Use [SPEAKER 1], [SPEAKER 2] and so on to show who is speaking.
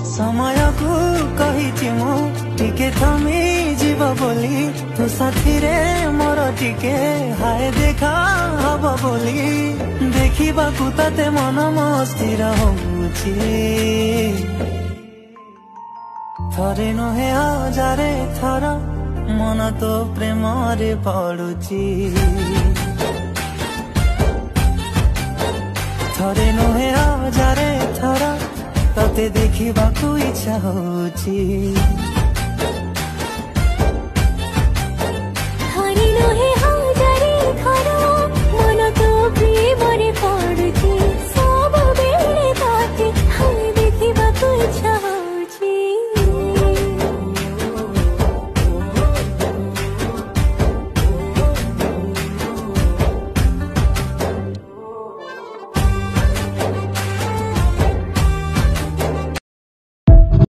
[SPEAKER 1] समय को कही मु टिके थमी जीव बोली तू साथी रे मोर टिके हाय देखा हब बोली देखा ताते मन मस्थिर होउछि थरे नुहे हजारे थर मन तो प्रेम रे पड़ुछि थरे नुहे हजारे थर तते देखा इच्छा होउछि।